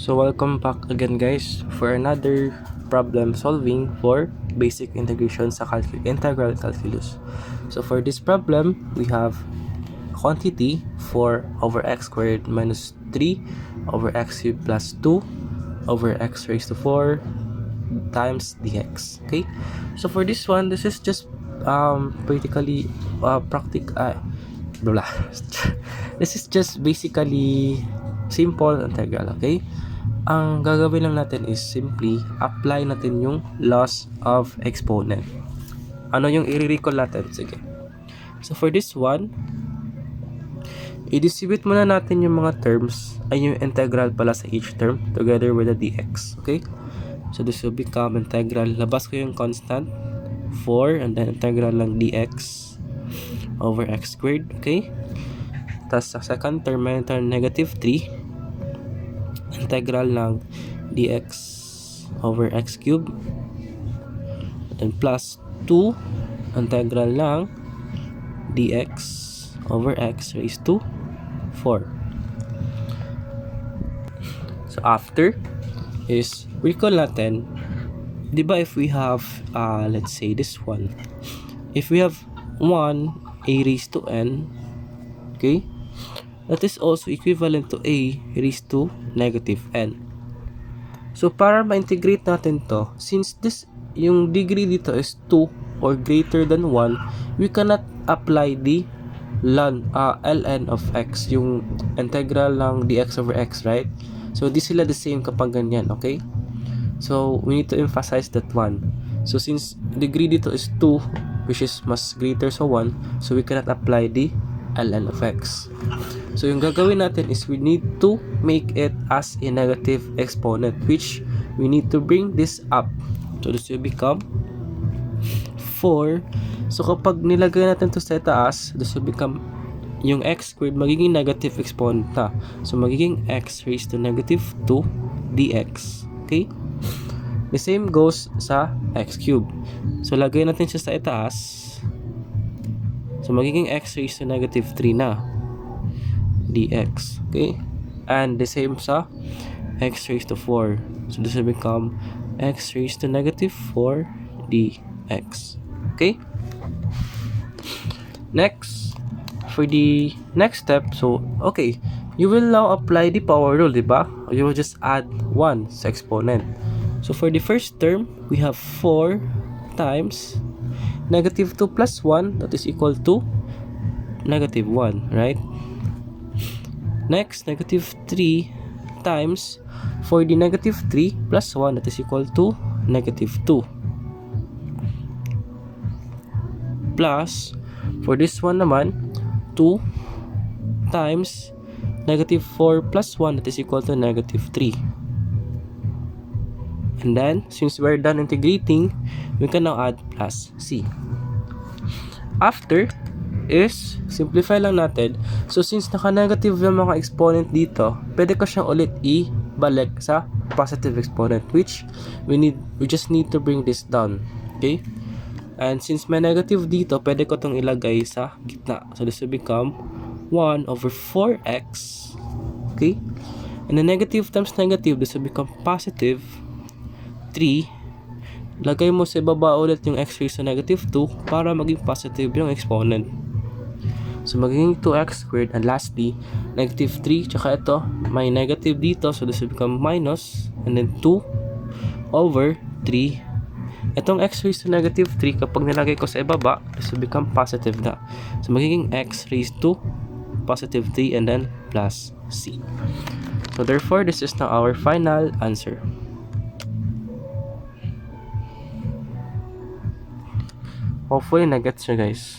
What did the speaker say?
So welcome back again guys for another problem solving for basic integration sa integral calculus. So for this problem, we have quantity 4 over x squared minus 3 over x cubed plus 2 over x raised to 4 times dx. Okay, so for this one, this is just basically blah. This is just basically simple integral. Okay, ang gagawin lang natin is simply apply natin yung laws of exponent. Ano yung i-recall natin? Sige. So for this one, i-distribute muna natin yung mga terms ay yung integral pala sa each term together with the dx. Okay? So this will become integral. Labas ko yung constant 4 and then integral lang dx over x squared. Okay? Tapos sa second term, may negative 3 integral lang dx over x cubed, then plus 2 integral lang dx over x raised to 4. So after is recall natin, di ba, if we have let's say this one, if we have 1 a raised to n, okay, that is also equivalent to a raised to negative n. So para ma-integrate natin to, since this yung degree dito is 2 or greater than 1, we cannot apply the ln of x, yung integral ng dx over x, right? So di sila the same kapag ganyan, okay? So we need to emphasize that one. So since degree dito is 2, which is mas greater sa 1, so we cannot apply the ln of x. So yung gagawin natin is we need to make it as a negative exponent, which we need to bring this up. So this will become 4. So kapag nilagay natin to sa taas, this will become yung x squared magiging negative exponent na. So magiging x raised to negative 2 dx. Okay? The same goes sa x cubed. So lagay natin siya sa itaas. So magiging x raised to negative 3 na dx. Okay? And the same sa x raised to 4. So this will become x raised to negative 4 dx. Okay? Next, for the next step, so okay, you will now apply the power rule, diba? You will just add 1 sa exponent. So for the first term, we have 4 times negative 2 plus 1, that is equal to negative 1, right? Next, negative 3 times, for the negative 3 plus 1, that is equal to negative 2. Plus, for this one naman, 2 times negative 4 plus 1, that is equal to negative 3. And then, since we're done integrating, we can now add plus c. After is, simplify lang natin. So, since naka-negative yung mga exponent dito, pwede ko siyang ulit ibalik sa positive exponent, which we just need to bring this down. Okay? And since may negative dito, pwede ko itong ilagay sa gitna. So, this will become 1 over 4x. Okay? And the negative times negative, this will become positive 3. Lagay mo sa baba ulit yung x raised to negative 2 para maging positive yung exponent. So, magiging 2x squared. And lastly, negative 3. Tsaka ito, may negative dito. So, this will become minus. And then 2 over 3. Itong x raised to negative 3, kapag nilagay ko sa ibaba, this will become positive na. So, magiging x raised to positive 3 and then plus c. So, therefore, this is now our final answer. Hopefully, na-gets nyo guys.